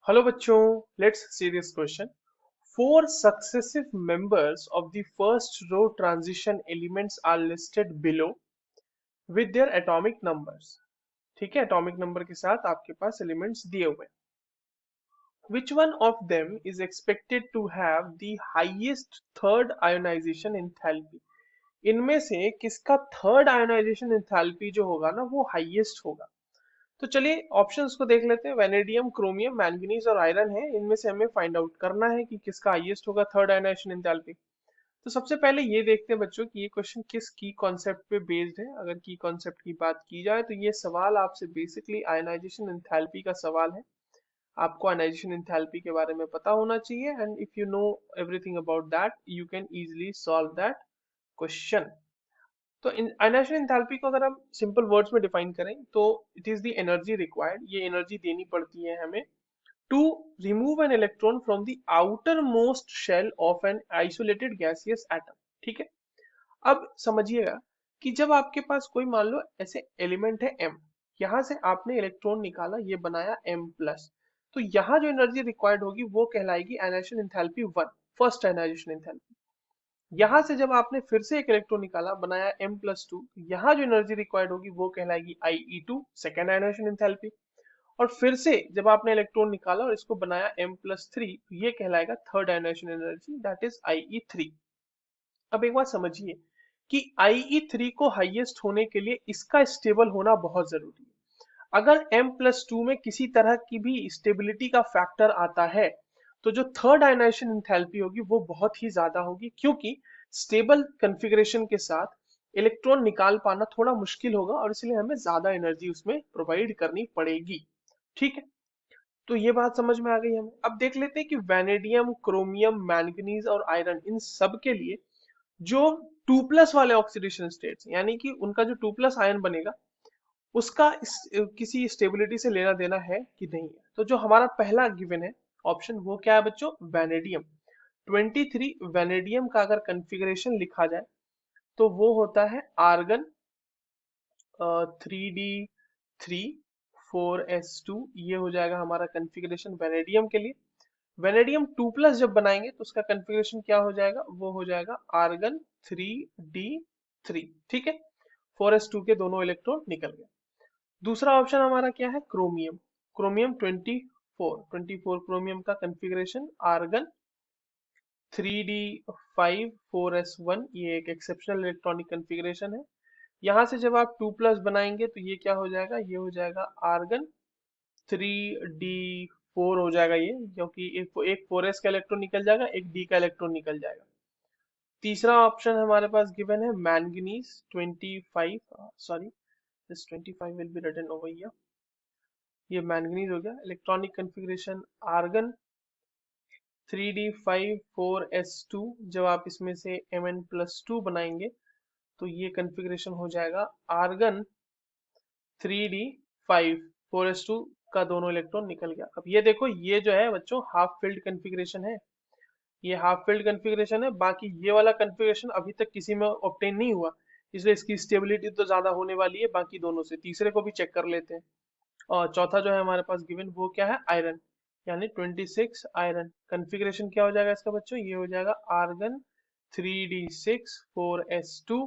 Hello bachcho, let's see this question. Four successive members of the first row transition elements are listed below with their atomic numbers. ठीक है, atomic number के साथ आपके पास elements दिए हुए हैं. Which one of them is expected to have the highest third ionization enthalpy? इनमें से किसका थर्ड आयोनाइजेशन एंथैल्पी जो होगा ना वो हाईएस्ट होगा. तो चलिए ऑप्शंस को देख लेते हैं. वेनेडियम, क्रोमियम, मैंगनीज और आयरन है. इनमें से हमें फाइंड आउट करना है कि किसका हाईएस्ट होगा थर्ड आयोनाइजेशन एंथैल्पी. तो सबसे पहले ये देखते हैं बच्चों कि ये क्वेश्चन किस की कॉन्सेप्ट पे बेस्ड है. अगर की कॉन्सेप्ट की बात की जाए तो ये सवाल आपसे बेसिकली आयोनाइजेशन एंथैल्पी का सवाल है. आपको आयोनाइजेशन एंथैल्पी के बारे में पता होना चाहिए and if you know everything about that you can easily solve that question. तो आयोनाइजेशन एंथैल्पी को अगर हम सिंपल वर्ड्स में डिफाइन करें तो it is the energy required. ये एनर्जी देनी पड़ती है हमें to remove an electron from the outermost shell of an isolated gaseous atom. ठीक है, अब समझिएगा कि जब आपके पास कोई मान लो ऐसे एलिमेंट है M, यहां से आपने इलेक्ट्रॉन निकाला, ये बनाया M+, तो यहाँ जो एनर्जी रिक्वायर्ड होगी वो कहलाएगी ionization enthalpy 1, first ionization enthalpy. यहां से जब आपने फिर से एक इलेक्ट्रॉन निकाला, बनाया M+2, यहाँ जो एनर्जी रिक्वायर्ड होगी वो कहलाएगी IE2, सेकेंड आयोनाइजेशन एंथैल्पी. और फिर से जब आपने इलेक्ट्रॉन निकाला और इसको बनाया M+3, तो ये कहलाएगा third ionization energy, that is IE3. अब एक बात समझिए कि IE3 को हाईएस्ट होने के लिए इसका स्टेबल होना बहुत जरूरी है. अगर M+2 में किसी तरह की भी स्टेबिलिटी का फैक्टर आता है तो जो थर्ड आयोनाइजेशन एंथैल्पी होगी वो बहुत ही ज्यादा होगी, क्योंकि स्टेबल कॉन्फ़िगरेशन के साथ इलेक्ट्रॉन निकाल पाना थोड़ा मुश्किल होगा और इसलिए हमें ज्यादा एनर्जी उसमें प्रोवाइड करनी पड़ेगी. ठीक है, तो ये बात समझ में आ गई हमें. अब देख लेते हैं कि वैनेडियम, क्रोमियम, मैंगनीज और आयरन, इन सब के लिए जो 2+ वाले ऑक्सीडेशन स्टेट्स यानी कि उनका जो 2+ आयन बनेगा उसका किसी स्टेबिलिटी से लेना देना है कि नहीं है. तो जो हमारा पहला गिवन है ऑप्शन वो क्या है बच्चों, वैनेडियम. 23 वैनेडियम का अगर कॉन्फ़िगरेशन लिखा जाए तो वो होता है आर्गन 3d3 4s2. ये हो जाएगा हमारा कॉन्फ़िगरेशन वैनेडियम के लिए. वैनेडियम 2+ जब बनाएंगे तो उसका कॉन्फ़िगरेशन क्या हो जाएगा, वो हो जाएगा आर्गन 3d3. ठीक है, 4s2 के दोनों इलेक्ट्रॉन निकल गए. दूसरा ऑप्शन हमारा क्या है, क्रोमियम. क्रोमियम 24 क्रोमियम का कॉन्फ़िगरेशन आर्गन 3d5 4s1. ये एक एक्सेप्शनल इलेक्ट्रॉनिक कॉन्फ़िगरेशन है. यहां से जब आप 2+ बनाएंगे तो ये क्या हो जाएगा, ये हो जाएगा आर्गन 3d4 हो जाएगा ये, क्योंकि एक 4s का इलेक्ट्रॉन निकल जाएगा, एक d का इलेक्ट्रॉन निकल जाएगा. तीसरा ऑप्शन हमारे पास गिवन है manganese 25, sorry this 25 will be written over here. ये मैंगनीज हो गया. Electronic configuration argon 3d5 4s2. जब आप इसमें से Mn+2 बनाएंगे तो ये कॉन्फ़िगरेशन हो जाएगा आर्गन 3d5 4s2 का दोनों इलेक्ट्रॉन निकल गया. अब ये देखो, ये जो है बच्चों हाफ फिल्ड कॉन्फ़िगरेशन है. ये हाफ फिल्ड कॉन्फ़िगरेशन है. बाकी ये वाला कॉन्फ़िगरेशन अभी तक किसी में ऑब्टेन नहीं हुआ, इसलिए इसकी स्टेबिलिटी तो ज्यादा होने वाली है बाकी दोनों से. तीसरे को भी चेक कर लेते हैं. और चौथा जो है हमारे पास गिवन वो क्या है, आयरन, यानी 26 आयरन. कॉन्फ़िगरेशन क्या हो जाएगा इसका बच्चों, ये हो जाएगा आर्गन 3d6 4s2.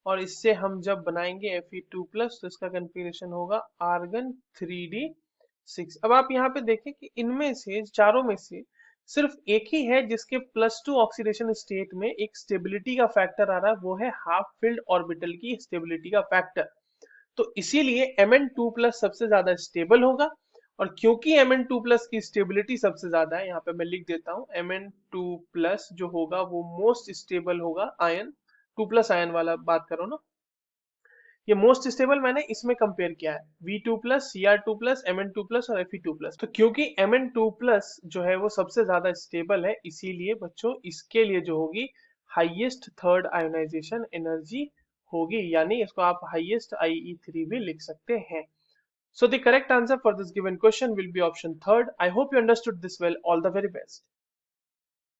और इससे हम जब बनाएंगे Fe2+ तो इसका कॉन्फ़िगरेशन होगा आर्गन 3d6. अब आप यहाँ पे देखें कि इनमें से चारों में से सिर्फ एक ही है जिसके +2 ऑक्सीडेशन स्टेट में एक स्टेबिलिटी का फैक्टर आ रहा है, वो है हाफ फिल्ड ऑर्बिटल की स्टेबिलिटी का फैक्टर. तो इसीलिए Mn2+ सबसे ज्यादा स्टेबल होगा. और क्योंकि Mn2+ की स्टेबिलिटी सबसे ज्यादा है, यहाँ पे मैं लिख देता हूँ, Mn2+ जो होगा वो मोस्ट स्टेबल होगा आयन. 2+ आयन वाला बात करो ना, ये मोस्ट स्टेबल मैंने इसमें कंपेयर किया है, V2+, Cr2+, Mn2+ और Fe2+. तो क्योंकि Mn2+ जो है वो सबसे ज्यादा स्टेबल है, इसीलिए बच्चों इसके लिए जो होगी हाईएस्ट थर्ड आयोनाइजेशन एनर्जी होगी, यानी इसको आप हाईएस्ट IE3 भी लिख सकते हैं. So the correct answer for this given question will be option third. I hope you understood this well. All the very best.